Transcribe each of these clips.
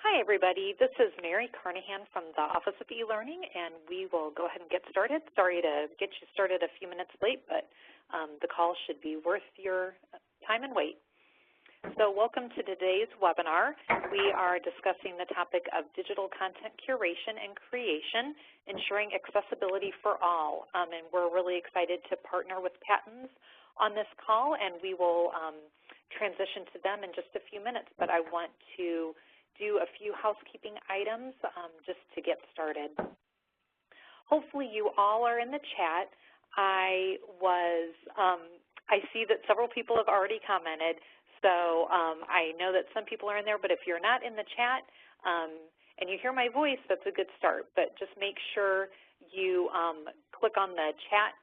Hi, everybody. This is Mary Carnahan from the Office of eLearning, and we will go ahead and get started. Sorry to get you started a few minutes late, but the call should be worth your time and wait. So welcome to today's webinar. We are discussing the topic of digital content curation and creation, ensuring accessibility for all. And we're really excited to partner with PATINS on this call, and we will transition to them in just a few minutes. But I want to do a few housekeeping items just to get started. Hopefully you all are in the chat. I see that several people have already commented, so I know that some people are in there, but if you're not in the chat and you hear my voice, that's a good start. But just make sure you click on the chat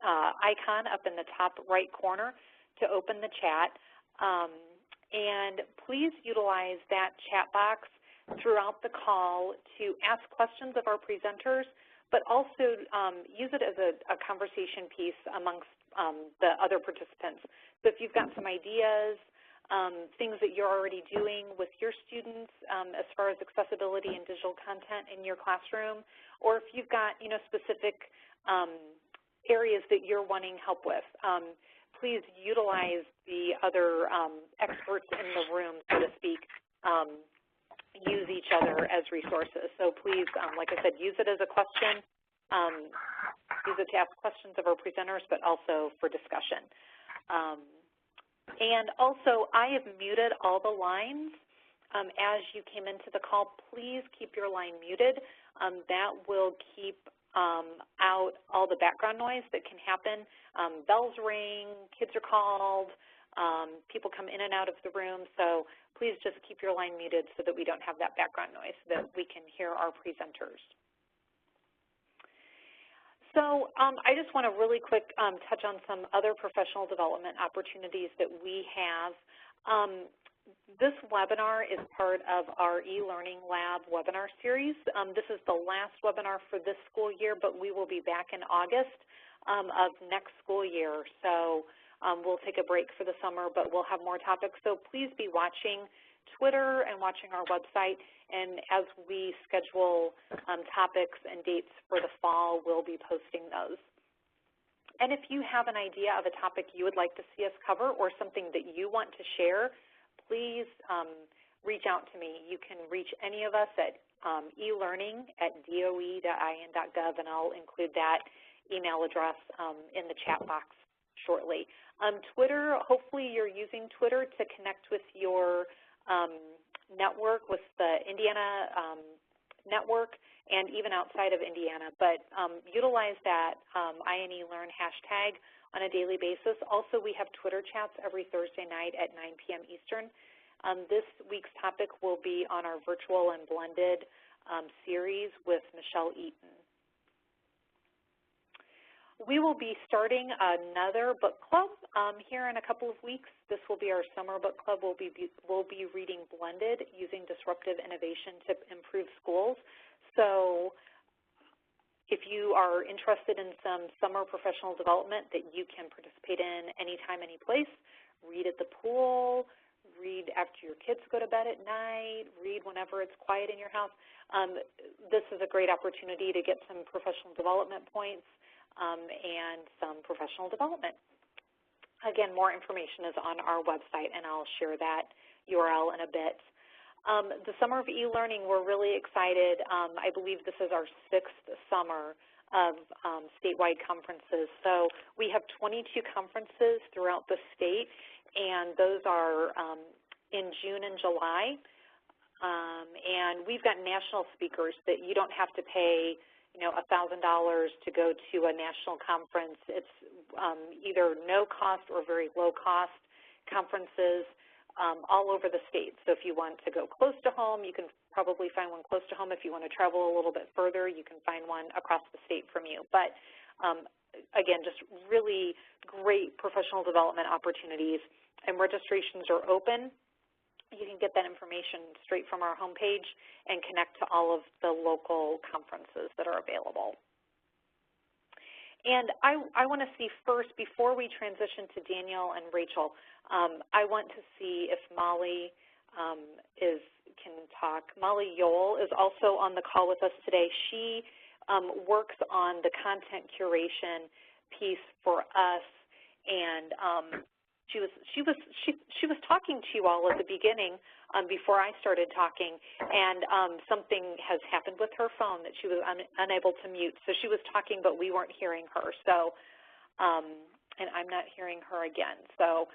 icon up in the top right corner to open the chat. And please utilize that chat box throughout the call to ask questions of our presenters, but also use it as a conversation piece amongst the other participants. So if you've got some ideas, things that you're already doing with your students as far as accessibility and digital content in your classroom, or if you've got specific areas that you're wanting help with, please utilize the other experts in the room, so to speak, use each other as resources. So please, like I said, use it as a question, use it to ask questions of our presenters, but also for discussion. And also, I have muted all the lines. As you came into the call, please keep your line muted. That will keep out all the background noise that can happen. Bells ring, kids are called, people come in and out of the room, so please just keep your line muted so that we don't have that background noise, so that we can hear our presenters. So I just want to really quick touch on some other professional development opportunities that we have. This webinar is part of our eLearning Lab webinar series. This is the last webinar for this school year, but we will be back in August of next school year. So we'll take a break for the summer, but we'll have more topics. So please be watching Twitter and watching our website. And as we schedule topics and dates for the fall, we'll be posting those. And if you have an idea of a topic you would like to see us cover or something that you want to share, please reach out to me. You can reach any of us at elearning@doe.in.gov, and I'll include that email address in the chat box shortly. Twitter, hopefully you're using Twitter to connect with your network, with the Indiana network, and even outside of Indiana. But utilize that INELearn hashtag on a daily basis. Also, we have Twitter chats every Thursday night at 9 p.m. Eastern. This week's topic will be on our virtual and blended series with Michelle Eaton. We will be starting another book club here in a couple of weeks. This will be our summer book club. We'll be reading Blended, Using Disruptive Innovation to Improve Schools. So if you are interested in some summer professional development that you can participate in anytime, any place, read at the pool, read after your kids go to bed at night, read whenever it's quiet in your house, this is a great opportunity to get some professional development points and some professional development. Again, more information is on our website, and I'll share that URL in a bit. The Summer of eLearning, we're really excited. I believe this is our 6th summer of statewide conferences. So we have 22 conferences throughout the state, and those are in June and July. And we've got national speakers that you don't have to pay $1,000 to go to a national conference. It's either no cost or very low cost conferences all over the state. So if you want to go close to home, you can probably find one close to home. If you want to travel a little bit further, you can find one across the state from you. But again, just really great professional development opportunities, and registrations are open. You can get that information straight from our homepage and connect to all of the local conferences that are available. And I want to see first, before we transition to Daniel and Rachel, I want to see if Molly can talk. Molly Yoel is also on the call with us today. She works on the content curation piece for us, and she was talking to you all at the beginning before I started talking, and something has happened with her phone that she was unable to mute. So she was talking, but we weren't hearing her. So, and I'm not hearing her again. So.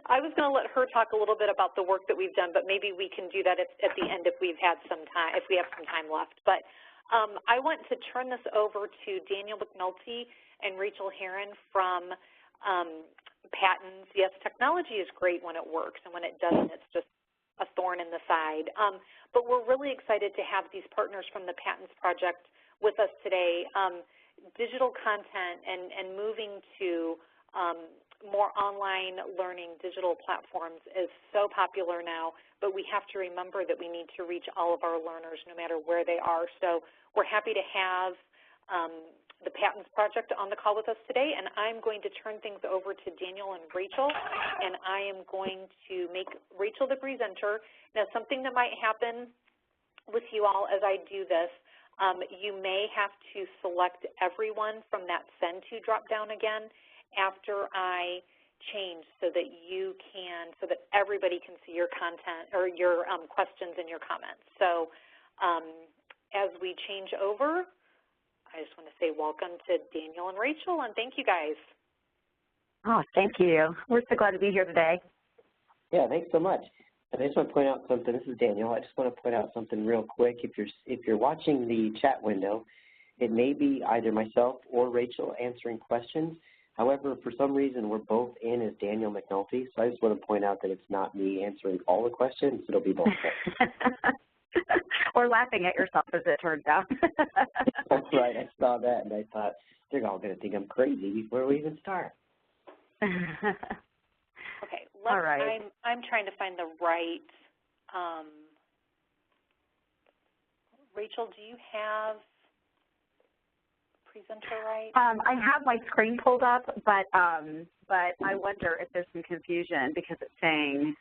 I was going to let her talk a little bit about the work that we've done, but maybe we can do that at the end if we've had some time, if we have some time left. But I want to turn this over to Daniel McNulty and Rachel Herron from PATINS. Yes, technology is great when it works, and when it doesn't, it's just a thorn in the side. But we're really excited to have these partners from the PATINS project with us today. Digital content and moving to more online learning digital platforms is so popular now, but we have to remember that we need to reach all of our learners no matter where they are. So we're happy to have the PATINS project on the call with us today, and I'm going to turn things over to Daniel and Rachel, and I am going to make Rachel the presenter. Now, something that might happen with you all as I do this, you may have to select everyone from that Send To drop-down again after I change so that you can, so that everybody can see your content or your questions and your comments. So as we change over, I just want to say welcome to Daniel and Rachel, and thank you guys. Oh, thank you. We're so glad to be here today. Yeah, thanks so much. And I just want to point out something. This is Daniel. I just want to point out something real quick. If you're watching the chat window, it may be either myself or Rachel answering questions. However, for some reason, we're both in as Daniel McNulty, so I just want to point out that it's not me answering all the questions. It'll be both. Or laughing at yourself, as it turns out. That's right. I saw that, and I thought, they're all going to think I'm crazy before we even start. Okay. All right. I'm trying to find the right Rachel, do you have presenter right? I have my screen pulled up, but I wonder if there's some confusion because it's saying.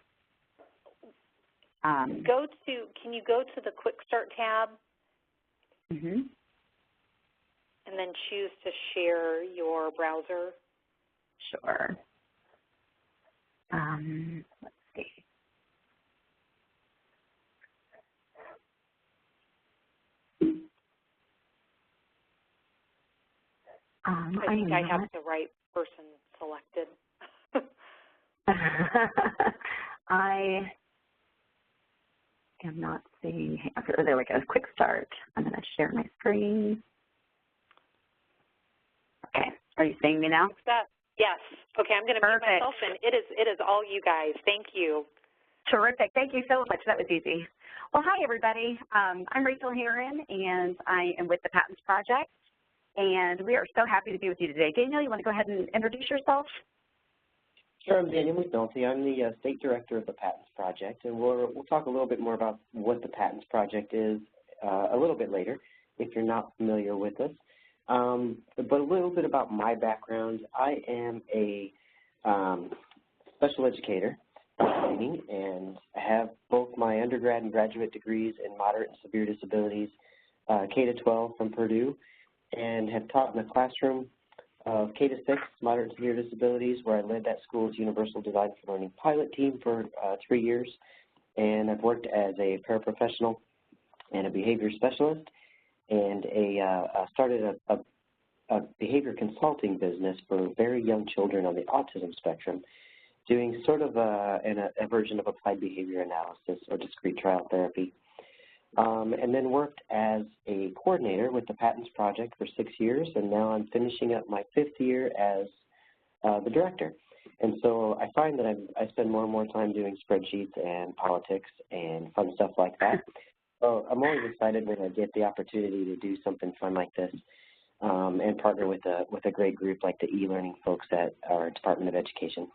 Can you go to the Quick Start tab? Mm-hmm. And then choose to share your browser? Sure. Let's see. I think I have the right person selected. I am not seeing, there we go, Quick Start. I'm going to share my screen. Okay, are you seeing me now? Yes. Okay, I'm going to mute myself, and it is all you guys. Thank you. Terrific. Thank you so much. That was easy. Well, hi, everybody. I'm Rachel Herron, and I am with the PATINS Project, and we are so happy to be with you today. Daniel, you want to go ahead and introduce yourself? Sure, I'm Daniel McNulty. I'm the State Director of the PATINS Project, and we'll talk a little bit more about what the PATINS Project is a little bit later, if you're not familiar with us. But a little bit about my background. I am a special educator by training, and I have both my undergrad and graduate degrees in moderate and severe disabilities, K-12 from Purdue, and have taught in the classroom of K-6, moderate and severe disabilities, where I led that school's Universal Design for Learning pilot team for 3 years, and I've worked as a paraprofessional and a behavior specialist, and started a behavior consulting business for very young children on the autism spectrum, doing sort of a version of applied behavior analysis or discrete trial therapy. And then worked as a coordinator with the PATINS Project for 6 years, and now I'm finishing up my 5th year as the director. And so I find that I spend more and more time doing spreadsheets and politics and fun stuff like that. So I'm always excited when I get the opportunity to do something fun like this and partner with a great group like the e-learning folks at our Department of Education.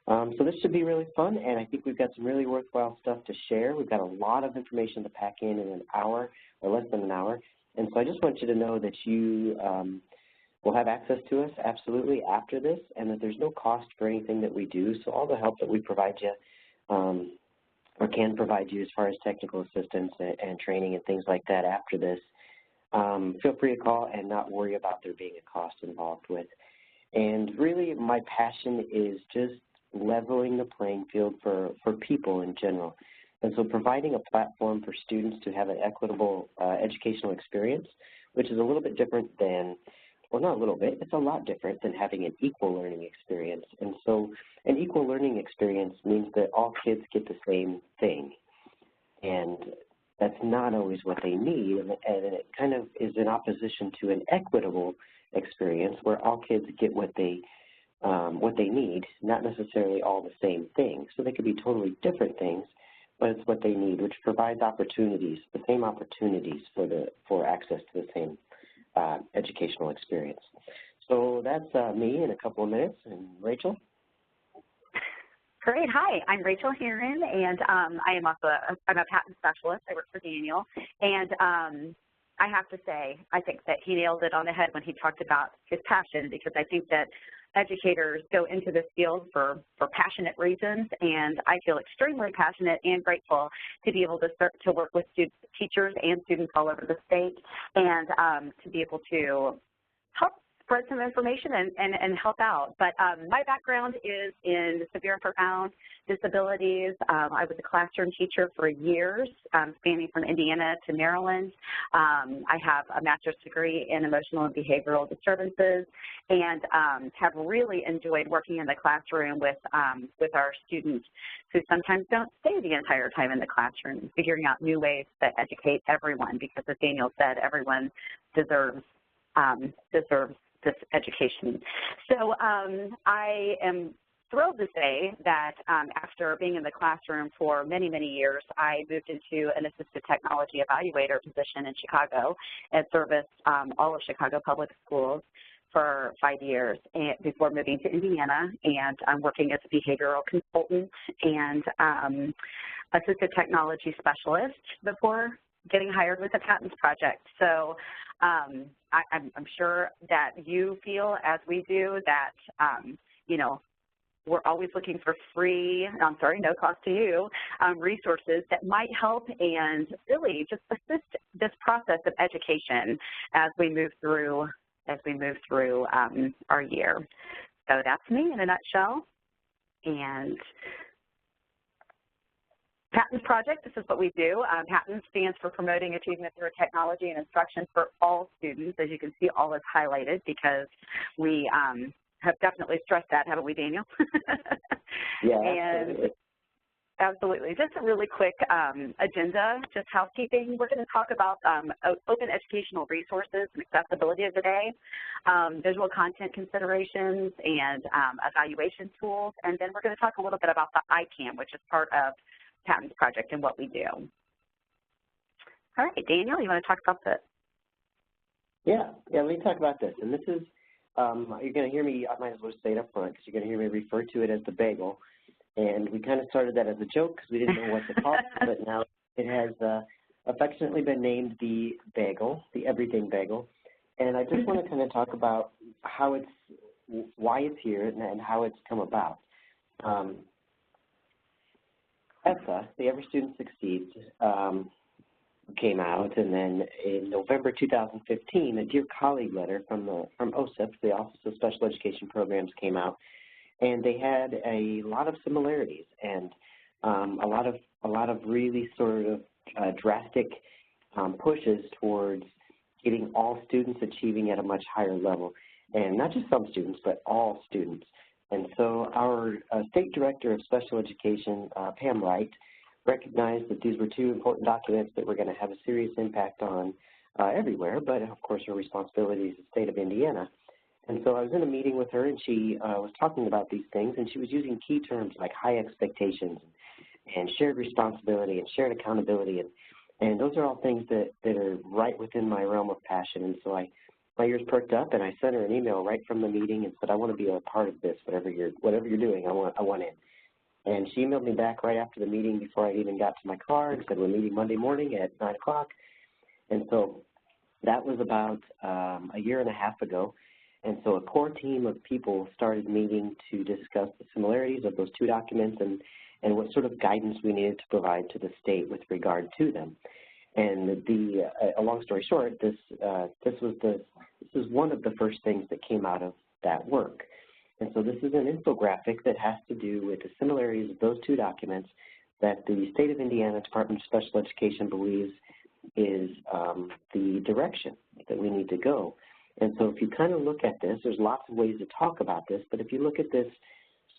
So this should be really fun, and I think we've got some really worthwhile stuff to share. We've got a lot of information to pack in an hour or less than an hour, and so I just want you to know that you will have access to us absolutely after this, and that there's no cost for anything that we do. So all the help that we provide you or can provide you as far as technical assistance and training and things like that after this, feel free to call and not worry about there being a cost involved with. And really my passion is just leveling the playing field for people in general. And so providing a platform for students to have an equitable educational experience, which is a little bit different than, well, not a little bit, it's a lot different than having an equal learning experience. And so an equal learning experience means that all kids get the same thing. And that's not always what they need, and it kind of is in opposition to an equitable experience where all kids get what they need, not necessarily all the same thing. So they could be totally different things, but it's what they need, which provides opportunities, the same opportunities for access to the same educational experience. So that's me in a couple of minutes. And Rachel? Great. Hi, I'm Rachel Herron, and I am also I'm a patent specialist. I work for Daniel, and I have to say, I think that he nailed it on the head when he talked about his passion, because I think that educators go into this field for passionate reasons, and I feel extremely passionate and grateful to be able to start to work with teachers and students all over the state, and to be able to help spread some information and help out. But my background is in severe and profound disabilities. I was a classroom teacher for years, spanning from Indiana to Maryland. I have a master's degree in emotional and behavioral disturbances, and have really enjoyed working in the classroom with our students who sometimes don't stay the entire time in the classroom, figuring out new ways to educate everyone, because as Daniel said, everyone deserves this education. So I am thrilled to say that after being in the classroom for many, many years, I moved into an assistive technology evaluator position in Chicago and serviced all of Chicago public schools for 5 years before moving to Indiana, and I'm working as a behavioral consultant and assistive technology specialist before getting hired with the PATINS project. So I'm sure that you feel, as we do, that, you know, we're always looking for free, no cost to you, resources that might help and really just assist this process of education as we move through our year. So that's me in a nutshell. And PATINS project, this is what we do. PATINS stands for Promoting Achievement Through Technology and Instruction for All Students. As you can see, all is highlighted because we have definitely stressed that, haven't we, Daniel? Yeah, and absolutely. Just a really quick agenda, just housekeeping. We're going to talk about open educational resources and accessibility of the day, visual content considerations, and evaluation tools. And then we're going to talk a little bit about the ICAM, which is part of PATINS project and what we do. All right, Daniel, you want to talk about this? Yeah, let me talk about this. And this is, you're going to hear me, I might as well say it up front, because you're going to hear me refer to it as the Bagel. And we kind of started that as a joke because we didn't know what to call it, but now it has affectionately been named the Bagel, the Everything Bagel. And I just want to kind of talk about how why it's here and how it's come about. ESSA, the Every Student Succeeds, came out, and then in November 2015, a Dear Colleague letter from OSIP, the Office of Special Education Programs, came out, and they had a lot of similarities and a lot of really sort of drastic pushes towards getting all students achieving at a much higher level, and not just some students, but all students. And so our State Director of Special Education, Pam Wright, recognized that these were two important documents that were going to have a serious impact on everywhere, but of course her responsibility is the state of Indiana. And so I was in a meeting with her, and she was talking about these things, and she was using key terms like high expectations and shared responsibility and shared accountability, and those are all things that are right within my realm of passion. And so my ears perked up, and I sent her an email right from the meeting and said, I want to be a part of this, whatever you're doing, I want in. And she emailed me back right after the meeting before I even got to my car and said, we're meeting Monday morning at 9 o'clock. And so that was about a year and a half ago. And so a core team of people started meeting to discuss the similarities of those two documents and what sort of guidance we needed to provide to the state with regard to them. And a long story short, this is one of the first things that came out of that work. And so this is an infographic that has to do with the similarities of those two documents that the State of Indiana Department of Special Education believes is the direction that we need to go. And so if you kind of look at this, there's lots of ways to talk about this, but if you look at this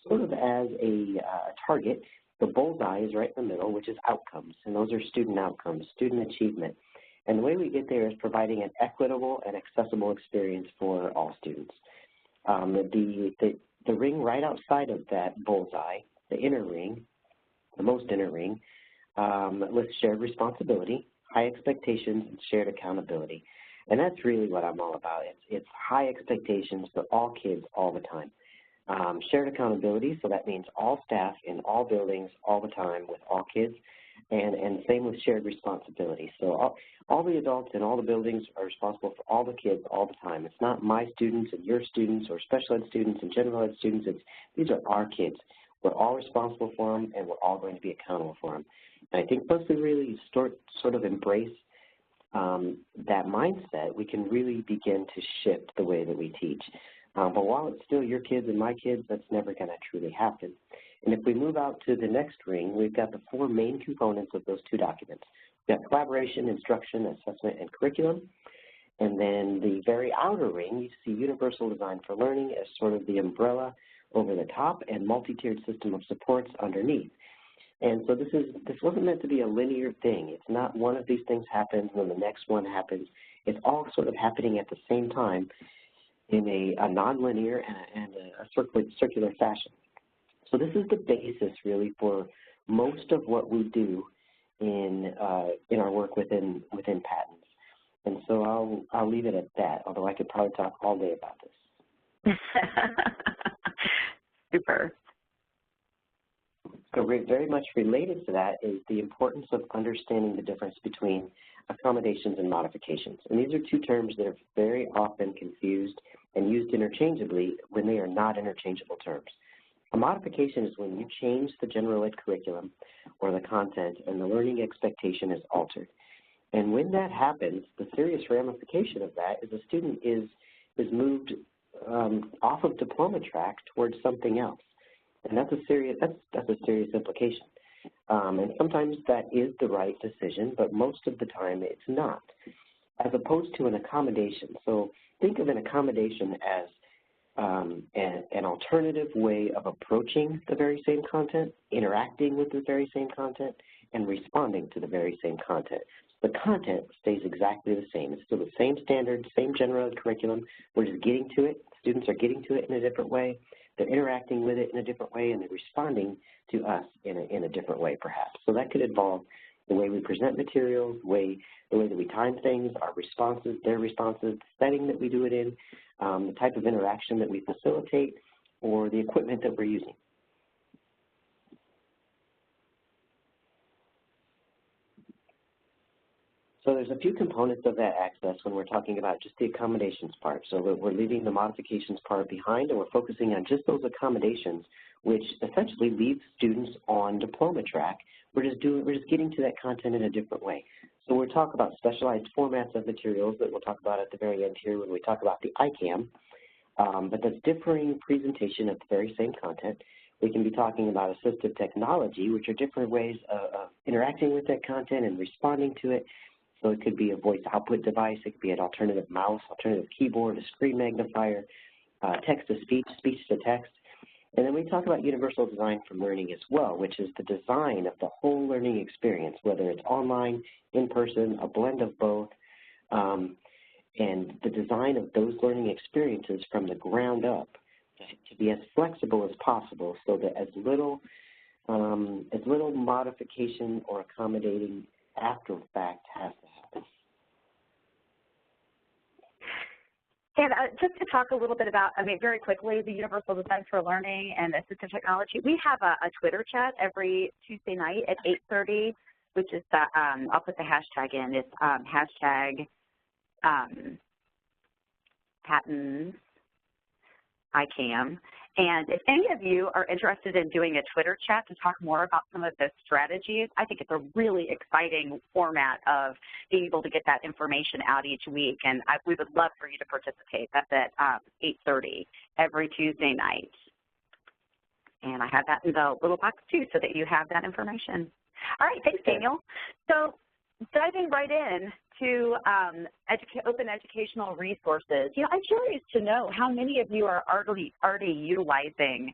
sort of as a target, the bullseye is right in the middle, which is outcomes, and those are student outcomes, student achievement. And the way we get there is providing an equitable and accessible experience for all students. The ring right outside of that bullseye, the inner ring, the most inner ring, lists shared responsibility, high expectations, and shared accountability. And that's really what I'm all about. It's high expectations for all kids all the time. Shared accountability, so that means all staff in all buildings all the time with all kids, and same with shared responsibility. So all the adults in all the buildings are responsible for all the kids all the time. It's not my students and your students or special ed students and general ed students. These are our kids. We're all responsible for them, and we're all going to be accountable for them. And I think once we really sort of embrace that mindset, we can really begin to shift the way that we teach. But while it's still your kids and my kids, that's never going to truly happen. And if we move out to the next ring, we've got the four main components of those two documents. We've got collaboration, instruction, assessment, and curriculum. And then the very outer ring, you see universal design for learning as sort of the umbrella over the top and multi-tiered system of supports underneath. And so this wasn't meant to be a linear thing. It's not one of these things happens and then the next one happens. It's all sort of happening at the same time in a nonlinear and a circular fashion. So this is the basis really for most of what we do in our work within PATINS. And so I'll leave it at that, although I could probably talk all day about this. Super. So very much related to that is the importance of understanding the difference between accommodations and modifications. And these are two terms that are very often confused and used interchangeably when they are not interchangeable terms. A modification is when you change the general ed curriculum or the content and the learning expectation is altered. And when that happens, the serious ramification of that is a student is moved off of diploma track towards something else. And that's a serious implication. And sometimes that is the right decision, but most of the time it's not, as opposed to an accommodation. So think of an accommodation as an alternative way of approaching the very same content, interacting with the very same content, and responding to the very same content. The content stays exactly the same. It's still the same standard, same general ed curriculum. We're just getting to it. Students are getting to it in a different way. They're interacting with it in a different way, and they're responding to us in a different way, perhaps. So that could involve the way we present materials, the way that we time things, our responses, their responses, the setting that we do it in, the type of interaction that we facilitate, or the equipment that we're using. So there's a few components of that access when we're talking about just the accommodations part. So we're leaving the modifications part behind, and we're focusing on just those accommodations, which essentially leave students on diploma track. We're just getting to that content in a different way. So we'll talk about specialized formats of materials that we'll talk about at the very end here when we talk about the ICAM, but that's differing presentation of the very same content. We can be talking about assistive technology, which are different ways of interacting with that content and responding to it. So it could be a voice output device, it could be an alternative mouse, alternative keyboard, a screen magnifier, text-to-speech, speech-to-text. And then we talk about universal design for learning as well, which is the design of the whole learning experience, whether it's online, in person, a blend of both, and the design of those learning experiences from the ground up to be as flexible as possible so that as little modification or accommodating after the fact has to happen. And just to talk a little bit about, very quickly, the Universal Design for Learning and Assistive Technology, we have a Twitter chat every Tuesday night at 8:30, which is, I'll put the hashtag in, it's hashtag PATINS ICAM. And if any of you are interested in doing a Twitter chat to talk more about some of the strategies, I think it's a really exciting format of being able to get that information out each week. And we would love for you to participate. That's at 8:30 every Tuesday night. And I have that in the little box too so that you have that information. All right, thanks, Daniel. So diving right in to open educational resources, I'm curious to know how many of you are already utilizing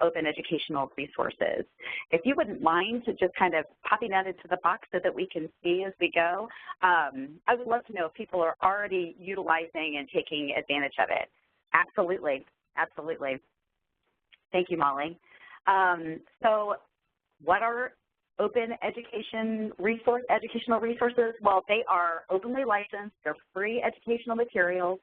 open educational resources. If you wouldn't mind to just kind of popping that into the box so that we can see as we go, I would love to know if people are already utilizing and taking advantage of it. Absolutely, absolutely. Thank you, Molly. So what are open educational resources? Well, they are openly licensed. They're free educational materials.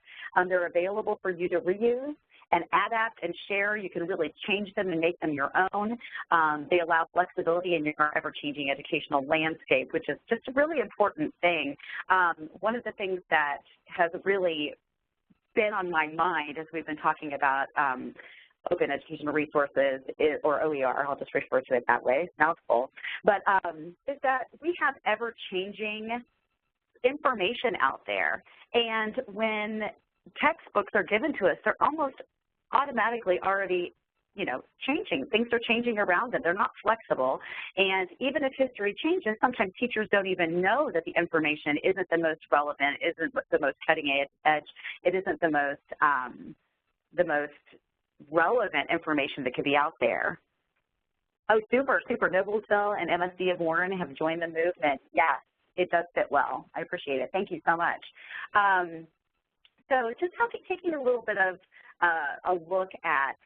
They're available for you to reuse and adapt and share. You can really change them and make them your own. They allow flexibility in your ever-changing educational landscape, which is just a really important thing. One of the things that has really been on my mind as we've been talking about open educational resources, or OER, I'll just refer to it that way, mouthful, but is that we have ever-changing information out there. And when textbooks are given to us, they're almost automatically already, changing. Things are changing around them. They're not flexible. And even if history changes, sometimes teachers don't even know that the information isn't the most relevant, isn't the most cutting edge, it isn't the most relevant information that could be out there. Oh, super. Noblesville and MSD of Warren have joined the movement. Yes, it does fit well. I appreciate it. Thank you so much. So just taking a little bit of a look at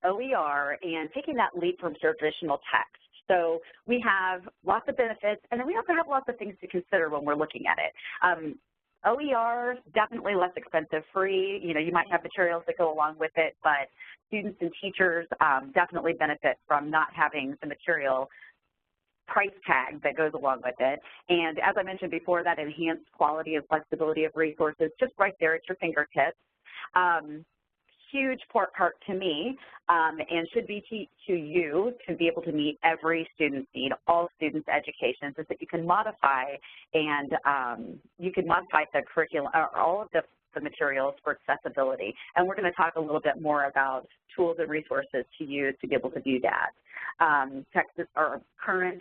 OER and taking that leap from traditional text. So we have lots of benefits, and then we also have lots of things to consider when we're looking at it. OER, definitely less expensive, free. You might have materials that go along with it, but students and teachers definitely benefit from not having the material price tag that goes along with it. And as I mentioned before, that enhanced quality and flexibility of resources just right there at your fingertips. Huge part to me and should be to you to be able to meet every student's need, all students' education, so that you can modify and the curriculum, or all of the materials for accessibility. And we're going to talk a little bit more about tools and resources to use to be able to do that. Texts are current.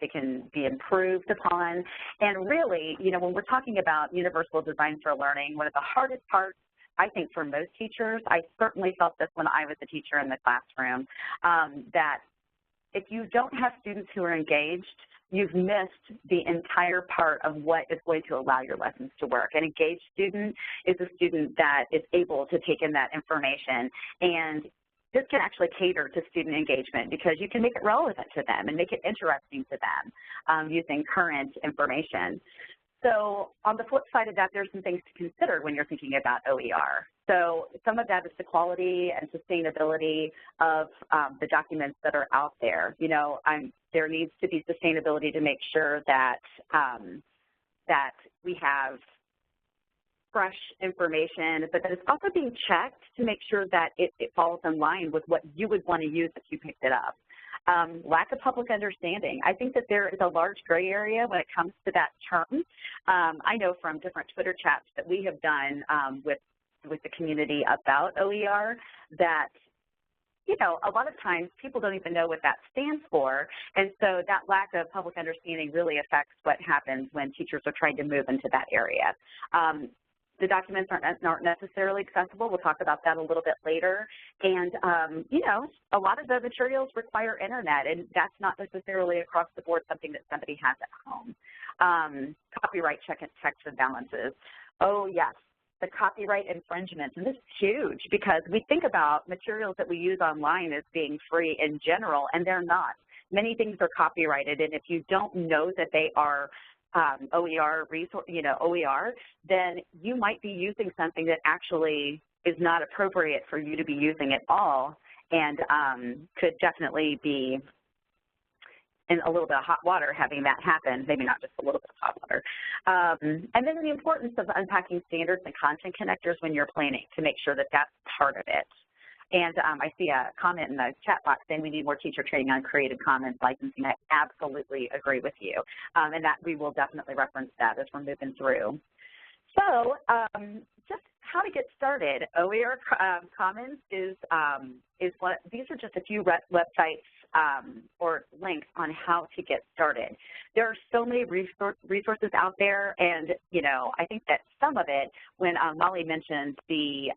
They can be improved upon. And really, when we're talking about universal design for learning, one of the hardest parts, I think, for most teachers, I certainly felt this when I was a teacher in the classroom, that if you don't have students who are engaged, you've missed the entire part of what is going to allow your lessons to work. An engaged student is a student that is able to take in that information, and this can actually cater to student engagement because you can make it relevant to them and make it interesting to them using current information. So on the flip side of that, there's some things to consider when you're thinking about OER. So some of that is the quality and sustainability of the documents that are out there. There needs to be sustainability to make sure that that we have fresh information, but that it's also being checked to make sure that it falls in line with what you would want to use if you picked it up. Lack of public understanding. I think that there is a large gray area when it comes to that term. I know from different Twitter chats that we have done with the community about OER that, a lot of times people don't even know what that stands for, and so that lack of public understanding really affects what happens when teachers are trying to move into that area. The documents aren't necessarily accessible. We'll talk about that a little bit later. And, a lot of the materials require internet, and that's not necessarily across the board something that somebody has at home. Copyright checks and balances. Oh, yes, the copyright infringements. And this is huge because we think about materials that we use online as being free in general, and they're not. Many things are copyrighted, and if you don't know that they are OER, then you might be using something that actually is not appropriate for you to be using at all, and could definitely be in a little bit of hot water having that happen, maybe not just a little bit of hot water. And then the importance of unpacking standards and content connectors when you're planning to make sure that that's part of it. And I see a comment in the chat box saying we need more teacher training on Creative Commons licensing. I absolutely agree with you, and that we will definitely reference that as we're moving through. So just how to get started. OER Commons is what, these are just a few websites or links on how to get started. There are so many resources out there, and, you know, I think that some of it, when Molly mentioned the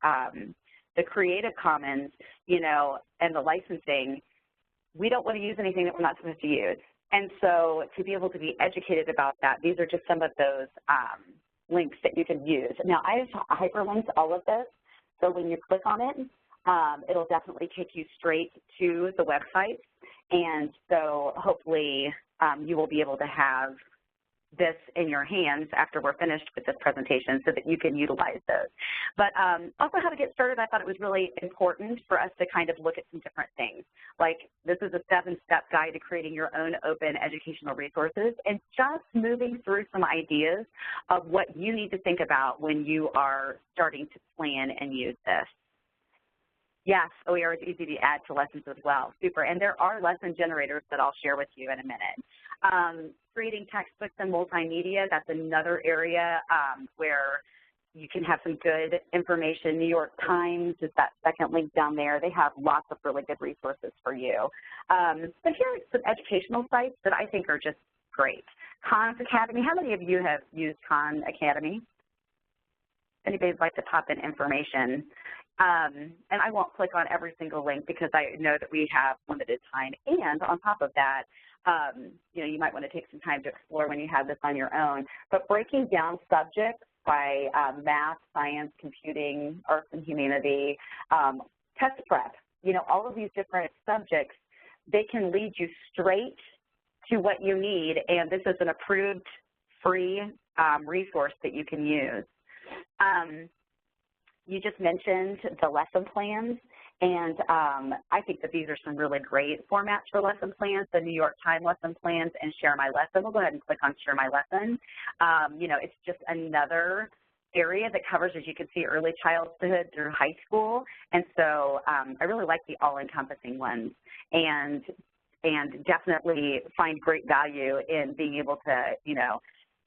Creative Commons, you know, and the licensing, we don't want to use anything that we're not supposed to use. And so to be able to be educated about that, these are just some of those links that you can use. Now, I have hyperlinked all of this, so when you click on it, it'll definitely take you straight to the website, and so hopefully you will be able to have this in your hands after we're finished with this presentation so that you can utilize those. But also how to get started, I thought it was really important for us to kind of look at some different things. Like, this is a 7-step guide to creating your own open educational resources, and just moving through some ideas of what you need to think about when you are starting to plan and use this. Yes, OER is easy to add to lessons as well. Super. And there are lesson generators that I'll share with you in a minute. Creating textbooks and multimedia, that's another area where you can have some good information. New York Times is that second link down there. They have lots of really good resources for you. But here are some educational sites that I think are just great. Khan Academy. How many of you have used Khan Academy? Anybody would like to pop in information? And I won't click on every single link because I know that we have limited time. And on top of that, you know, you might want to take some time to explore when you have this on your own. But breaking down subjects by math, science, computing, arts and humanity, test prep, you know, all of these different subjects, they can lead you straight to what you need. And this is an approved free resource that you can use. You just mentioned the lesson plans, and I think that these are some really great formats for lesson plans, the New York Times lesson plans and Share My Lesson. We'll go ahead and click on Share My Lesson. You know, it's just another area that covers, as you can see, early childhood through high school, and so I really like the all-encompassing ones, and definitely find great value in being able to, you know,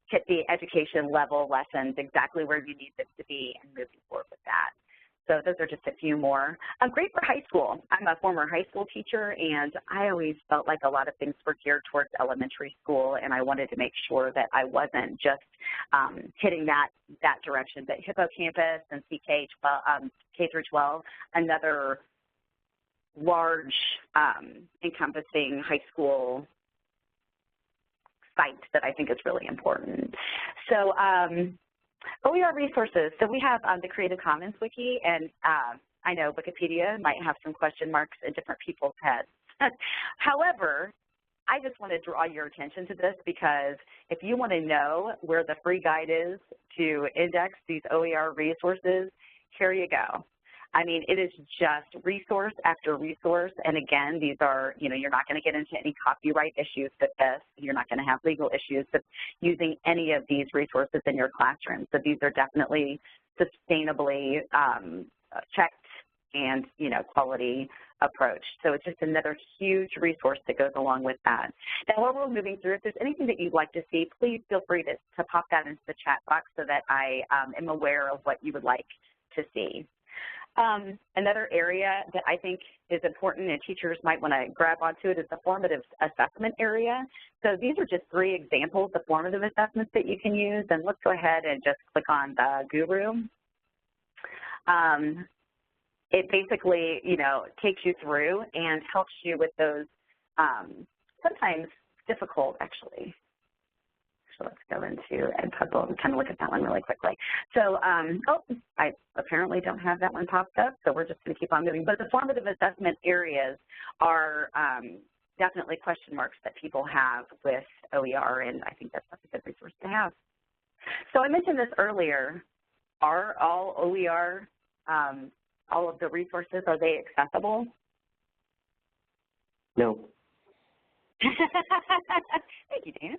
hit the education level lessons exactly where you need them to be and moving forward with that. So those are just a few more. Great for high school. I'm a former high school teacher, and I always felt like a lot of things were geared towards elementary school, and I wanted to make sure that I wasn't just hitting that direction. But Hippocampus and K through 12, another large encompassing high school site that I think is really important. So OER resources. So we have the Creative Commons Wiki, and I know Wikipedia might have some question marks in different people's heads. However, I just want to draw your attention to this because if you want to know where the free guide is to index these OER resources, here you go. I mean, it is just resource after resource, and again, these are, you know, you're not going to get into any copyright issues with this. You're not going to have legal issues with using any of these resources in your classroom. So these are definitely sustainably checked and, you know, quality approach. So it's just another huge resource that goes along with that. Now, while we're moving through, if there's anything that you'd like to see, please feel free to pop that into the chat box so that I am aware of what you would like to see. Another area that I think is important and teachers might want to grab onto it is the formative assessment area. So these are just 3 examples of formative assessments that you can use, and let's go ahead and just click on the Guru. It basically, you know, takes you through and helps you with those sometimes difficult, actually. So let's go into Edpuzzle and kind of look at that one really quickly. So, I apparently don't have that one popped up, so we're just going to keep on moving. But the formative assessment areas are definitely question marks that people have with OER, and I think that's a good resource to have. So I mentioned this earlier. Are all OER, all of the resources, are they accessible? No. Thank you, Dana.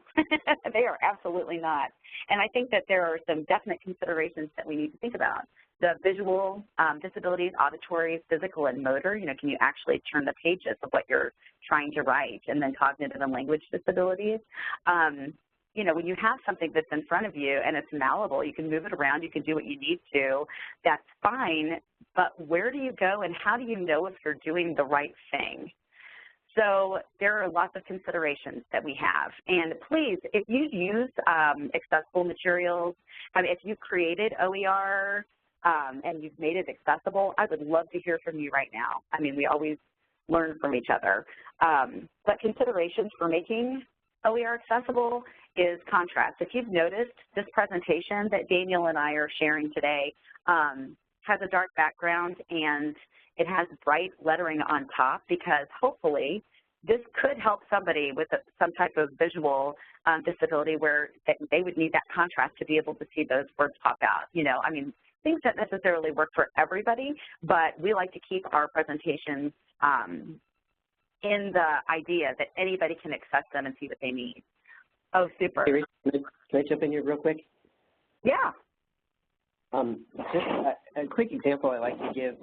They are absolutely not. And I think that there are some definite considerations that we need to think about. the visual disabilities, auditory, physical, and motor. You know, can you actually turn the pages of what you're trying to write? And then cognitive and language disabilities. You know, when you have something that's in front of you and it's malleable, you can move it around, you can do what you need to, that's fine, but where do you go and how do you know if you're doing the right thing? So there are lots of considerations that we have. And please, if you use accessible materials, if you've created OER and you've made it accessible, I would love to hear from you right now. I mean, we always learn from each other. But considerations for making OER accessible is contrast. If you've noticed, this presentation that Daniel and I are sharing today has a dark background and it has bright lettering on top because hopefully this could help somebody with some type of visual disability where they would need that contrast to be able to see those words pop out. You know, I mean, things don't necessarily work for everybody, but we like to keep our presentations in the idea that anybody can access them and see what they need. Oh, super. Can I jump in here real quick? Yeah. Just a quick example I like to give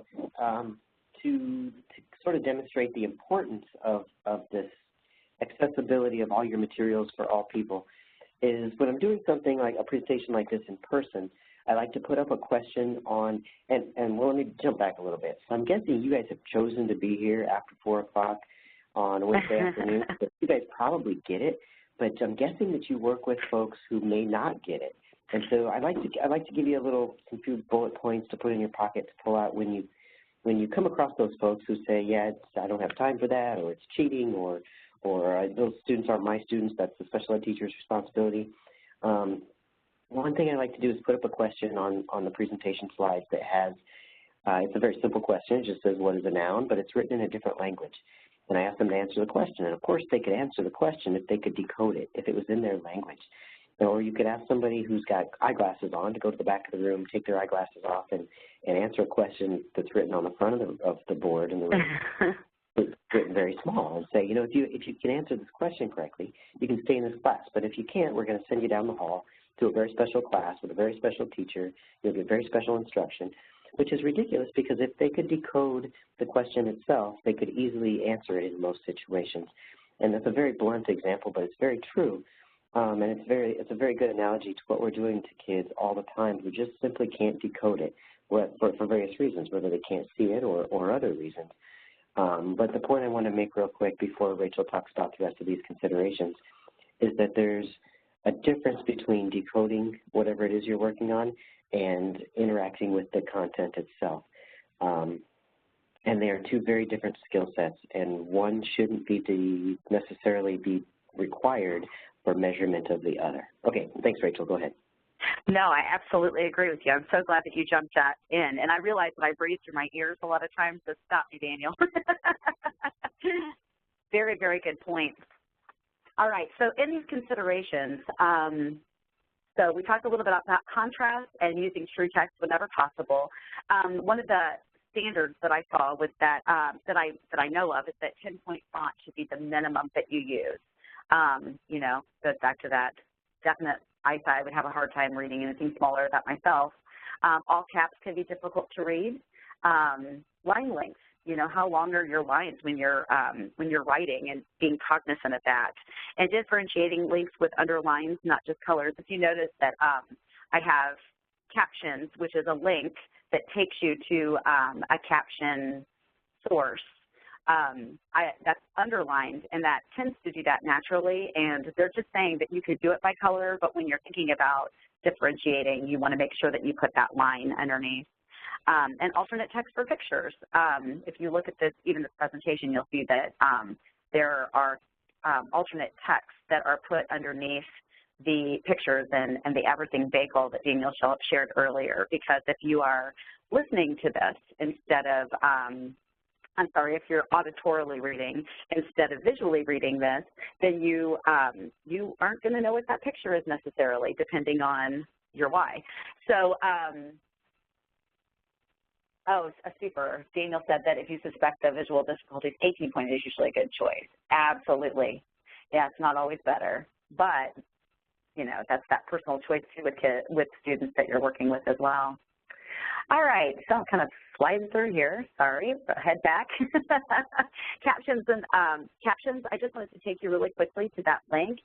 to sort of demonstrate the importance of this accessibility of all your materials for all people is when I'm doing something like a presentation like this in person, I like to put up a question on, and well, let me jump back a little bit. So I'm guessing you guys have chosen to be here after 4 o'clock on a Wednesday afternoon. So you guys probably get it, but I'm guessing that you work with folks who may not get it. And so I'd like to give you some few bullet points to put in your pocket to pull out when you come across those folks who say, yeah, I don't have time for that, or it's cheating, or those students aren't my students, that's the special ed teacher's responsibility. One thing I like to do is put up a question on the presentation slides that has, it's a very simple question, it just says what is a noun, but it's written in a different language. And I ask them to answer the question, and of course they could answer the question if they could decode it, if it was in their language. Or you could ask somebody who's got eyeglasses on to go to the back of the room, take their eyeglasses off, and answer a question that's written on the front of the board in the room. It's written very small and say, you know, if you can answer this question correctly, you can stay in this class. But if you can't, we're going to send you down the hall to a very special class with a very special teacher. You'll get very special instruction, which is ridiculous because if they could decode the question itself, they could easily answer it in most situations. And that's a very blunt example, but it's very true. And it's a very good analogy to what we're doing to kids all the time who just simply can't decode it for various reasons, whether they can't see it or other reasons. But the point I want to make real quick before Rachel talks about the rest of these considerations is that there's a difference between decoding whatever it is you're working on and interacting with the content itself. And they are two very different skill sets, and one shouldn't necessarily be required for measurement of the other. Okay, thanks, Rachel. Go ahead. No, I absolutely agree with you. I'm so glad that you jumped that in. And I realize that I breathe through my ears a lot of times, so stop me, Daniel. Very, very good point. All right, so in these considerations, so we talked a little bit about contrast and using true text whenever possible. One of the standards that I saw was that that I know of is that 10-point font should be the minimum that you use. You know, goes back to that definite eyesight. I would have a hard time reading anything smaller than that myself. All caps can be difficult to read. Line length, you know, how long are your lines when you're writing, and being cognizant of that. And differentiating links with underlines, not just colors. If you notice that I have captions, which is a link that takes you to a caption source. That's underlined, and that tends to do that naturally, and they're just saying that you could do it by color, but when you're thinking about differentiating, you want to make sure that you put that line underneath. And alternate text for pictures. If you look at this, even this presentation, you'll see that there are alternate texts that are put underneath the pictures and the everything bagel that Daniel shared earlier, because if you are listening to this instead of if you're auditorily reading instead of visually reading this, then you aren't going to know what that picture is necessarily, depending on your why. So, super. Daniel said that if you suspect the visual difficulties, 18-point is usually a good choice. Absolutely. Yeah, it's not always better, but, you know, that's that personal choice too with students that you're working with as well. All right, so I'm kind of sliding through here. Sorry, head back. Captions and captions. I just wanted to take you really quickly to that link.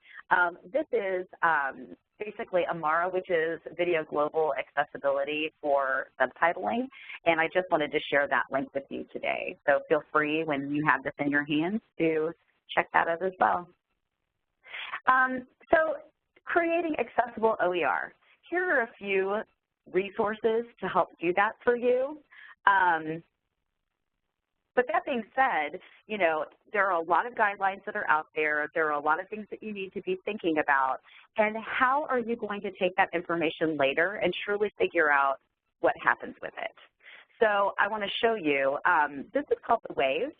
This is basically Amara, which is Video Global Accessibility for subtitling, and I just wanted to share that link with you today. So feel free when you have this in your hands to check that out as well. So creating accessible OER. Here are a few resources to help do that for you. But that being said, you know, there are a lot of guidelines that are out there. There are a lot of things that you need to be thinking about. And how are you going to take that information later and truly figure out what happens with it? So I want to show you, this is called the WAVE.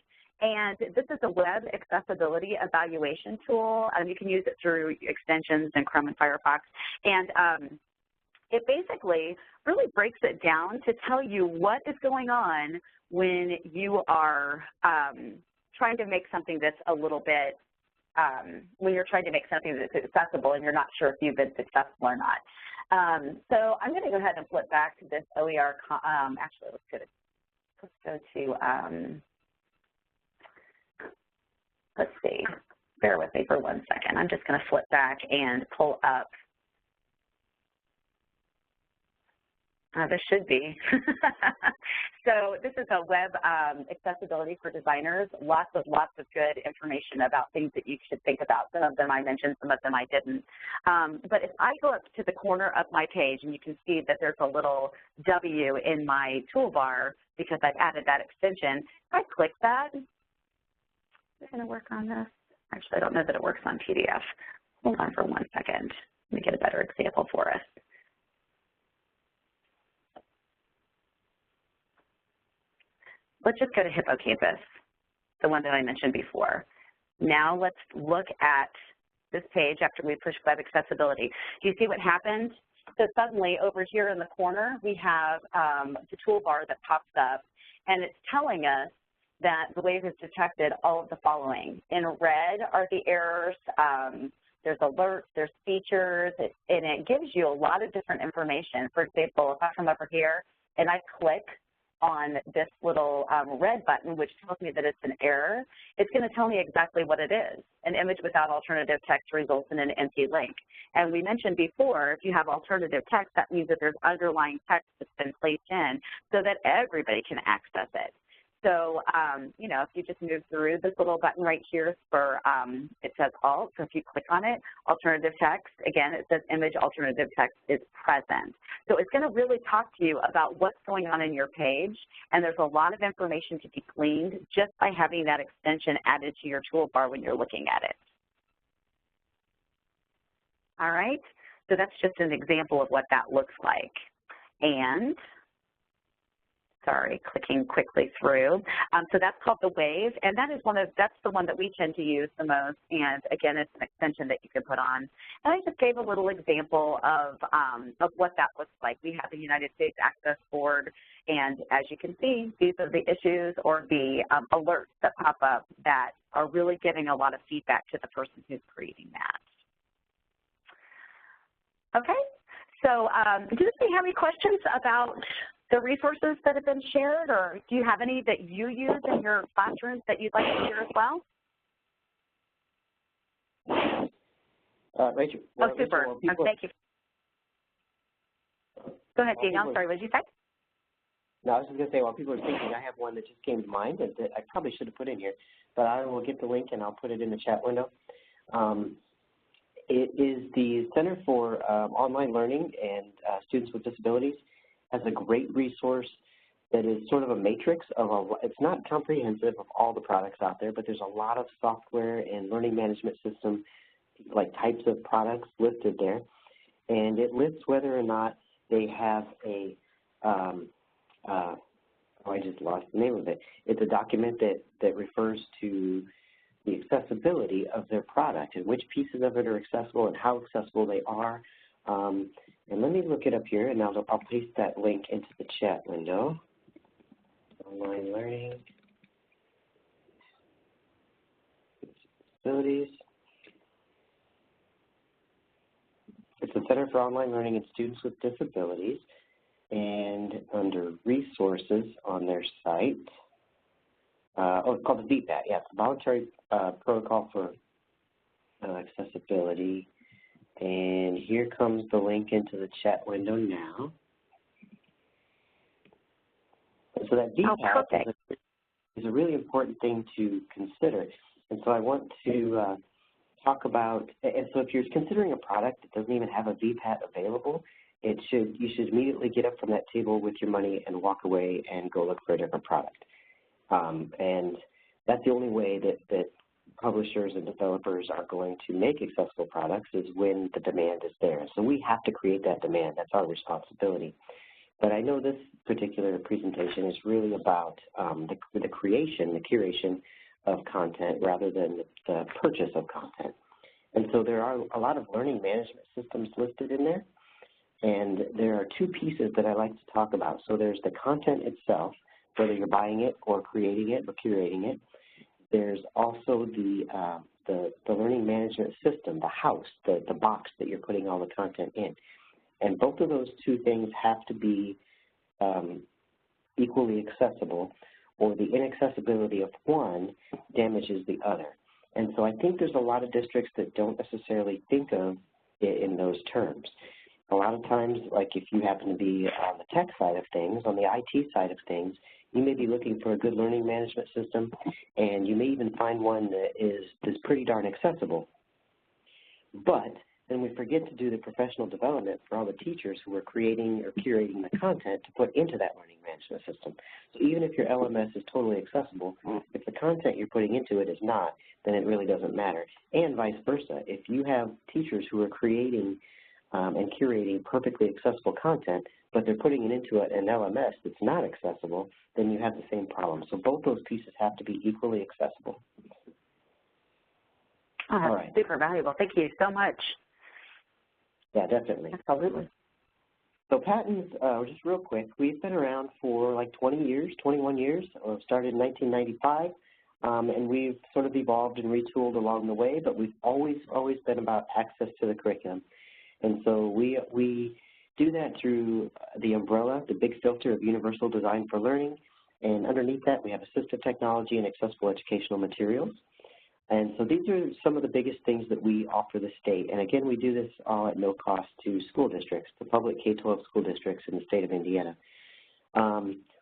And this is a web accessibility evaluation tool. You can use it through extensions in Chrome and Firefox. And it basically really breaks it down to tell you what is going on when you are trying to make something that's a little bit, when you're trying to make something that's accessible and you're not sure if you've been successful or not. So I'm going to go ahead and flip back to this OER. Actually, let's go to, let's see, bear with me for 1 second. I'm just going to flip back and pull up. This should be. So this is a web accessibility for designers. Lots of good information about things that you should think about. Some of them I mentioned, some of them I didn't. But if I go up to the corner of my page, and you can see that there's a little W in my toolbar because I've added that extension, if I click that, is it going to work on this? Actually, I don't know that it works on PDF. Hold on for 1 second. Let me get a better example for us. Let's just go to Hippocampus, the one that I mentioned before. Now let's look at this page after we push web accessibility. Do you see what happened? So suddenly over here in the corner, we have the toolbar that pops up, and it's telling us that the WAVE has detected all of the following. In red are the errors. There's alerts, there's features, and it gives you a lot of different information. For example, if I come over here and I click on this little red button, which tells me that it's an error, it's going to tell me exactly what it is. An image without alternative text results in an empty link. And we mentioned before, if you have alternative text, that means that there's underlying text that's been placed in so that everybody can access it. So, you know, if you just move through this little button right here for, it says Alt, so if you click on it, alternative text, again, it says image alternative text is present. So it's going to really talk to you about what's going on in your page, and there's a lot of information to be gleaned just by having that extension added to your toolbar when you're looking at it. All right, so that's just an example of what that looks like. And sorry, clicking quickly through. So that's called the WAVE, and that is that's the one that we tend to use the most. And again, it's an extension that you can put on. And I just gave a little example of what that looks like. We have the United States Access Board, and as you can see, these are the issues or the alerts that pop up that are really giving a lot of feedback to the person who's creating that. Okay, so do we have any questions about the resources that have been shared, or do you have any that you use in your classrooms that you'd like to share as well? Rachel. Oh, super. Thank you. Go ahead, Daniel. I'm sorry, what did you say? No, I was just going to say, while people are thinking, I have one that just came to mind that I probably should have put in here, but I will get the link and I'll put it in the chat window. It is the Center for Online Learning and Students with Disabilities. Has a great resource that is sort of a matrix of it's not comprehensive of all the products out there, but there's a lot of software and learning management system like types of products listed there, and it lists whether or not they have a I just lost the name of it. It's a document that refers to the accessibility of their product and which pieces of it are accessible and how accessible they are. And let me look it up here, and I'll paste that link into the chat window. Online Learning, Disabilities. It's the Center for Online Learning and Students with Disabilities. and under resources on their site, it's called the VPAT, yeah, it's the Voluntary Protocol for Accessibility. And here comes the link into the chat window now. And so that VPAT is a really important thing to consider. And so I want to talk about, and so if you're considering a product that doesn't even have a VPAT available, you should immediately get up from that table with your money and walk away and go look for a different product. And that's the only way that publishers and developers are going to make accessible products is when the demand is there. So we have to create that demand. That's our responsibility. But I know this particular presentation is really about the curation of content rather than the purchase of content. And so there are a lot of learning management systems listed in there. And there are two pieces that I like to talk about. So there's the content itself, whether you're buying it or creating it or curating it. There's also the learning management system, the house, the box that you're putting all the content in. And both of those two things have to be equally accessible, or the inaccessibility of one damages the other. And so I think there's a lot of districts that don't necessarily think of it in those terms. A lot of times, like if you happen to be on the tech side of things, on the IT side of things, you may be looking for a good learning management system, and you may even find one that is pretty darn accessible. But then we forget to do the professional development for all the teachers who are creating or curating the content to put into that learning management system. So even if your LMS is totally accessible, if the content you're putting into it is not, then it really doesn't matter. And vice versa. If you have teachers who are creating and curating perfectly accessible content, but they're putting it into an LMS that's not accessible, then you have the same problem. So both those pieces have to be equally accessible. Oh, that's all right. Super valuable. Thank you so much. Yeah, definitely. Absolutely. So PATINS, just real quick, we've been around for like 20 years, 21 years. Started in 1995, and we've sort of evolved and retooled along the way, but we've always been about access to the curriculum. And so we do that through the umbrella, the big filter of universal design for learning, and underneath that we have assistive technology and accessible educational materials. And so these are some of the biggest things that we offer the state. And again, we do this all at no cost to school districts, the public K-12 school districts in the state of Indiana.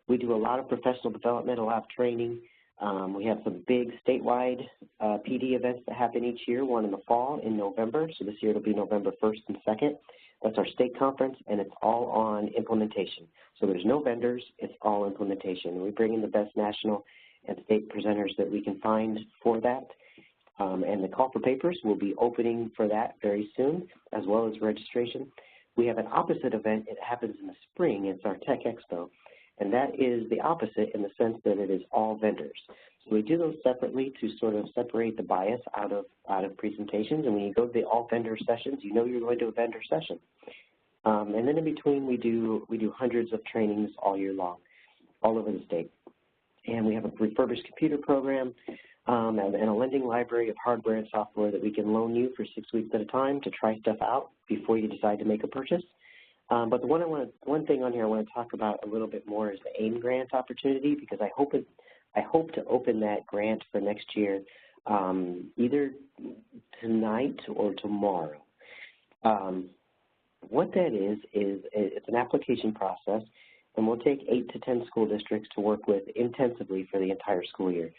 We do a lot of professional development, a lot of training. We have some big statewide PD events that happen each year, one in the fall in November. So this year it'll be November 1st and 2nd. That's our state conference, and it's all on implementation. So there's no vendors, it's all implementation. And we bring in the best national and state presenters that we can find for that. And the call for papers will be opening for that very soon, as well as registration. We have an opposite event. It happens in the spring. It's our Tech Expo. And that is the opposite in the sense that it is all vendors. So we do those separately to sort of separate the bias out of presentations. And when you go to the all vendor sessions, you know you're going to a vendor session. And then in between, we do hundreds of trainings all year long, all over the state. And we have a refurbished computer program and a lending library of hardware and software that we can loan you for 6 weeks at a time to try stuff out before you decide to make a purchase. But one thing on here I want to talk about a little bit more is the AIM grant opportunity, because I hope to open that grant for next year either tonight or tomorrow. What that is it's an application process, and we'll take 8 to 10 school districts to work with intensively for the entire school year.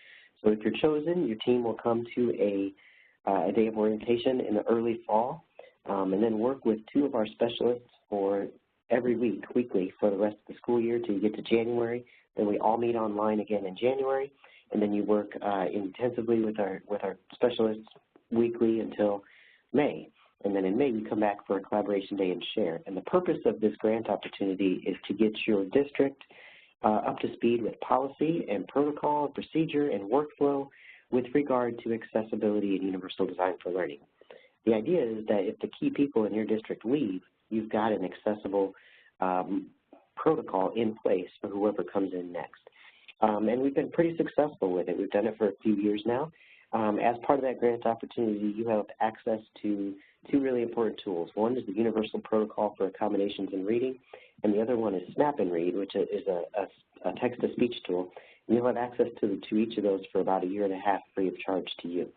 So if you're chosen, your team will come to a day of orientation in the early fall, and then work with 2 of our specialists for every week, weekly, for the rest of the school year till you get to January. Then we all meet online again in January, and then you work intensively with our specialists weekly until May. And then in May, we come back for a collaboration day and share. And the purpose of this grant opportunity is to get your district up to speed with policy and protocol, procedure, and workflow with regard to accessibility and universal design for learning. The idea is that if the key people in your district leave, you've got an accessible protocol in place for whoever comes in next. And we've been pretty successful with it. We've done it for a few years now. As part of that grant opportunity, you have access to 2 really important tools. One is the Universal Protocol for Accommodations in Reading, and the other one is Snap and Read, which is a text-to-speech tool. And you'll have access to each of those for about 1.5 years free of charge to you.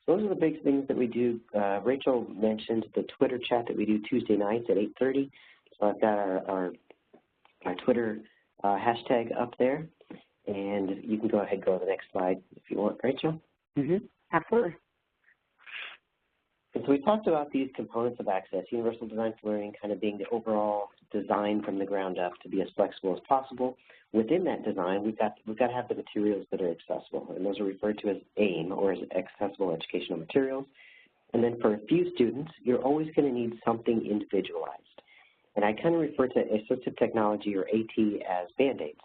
So those are the big things that we do. Rachel mentioned the Twitter chat that we do Tuesday nights at 8:30. So I've got our Twitter hashtag up there, and you can go ahead and go to the next slide if you want, Rachel. Absolutely. And so we talked about these components of access, universal design for learning kind of being the overall design from the ground up to be as flexible as possible. Within that design, we've got to have the materials that are accessible, and those are referred to as AIM, or as accessible educational materials. And then for a few students, you're always going to need something individualized. And I kind of refer to assistive technology, or AT, as Band-Aids.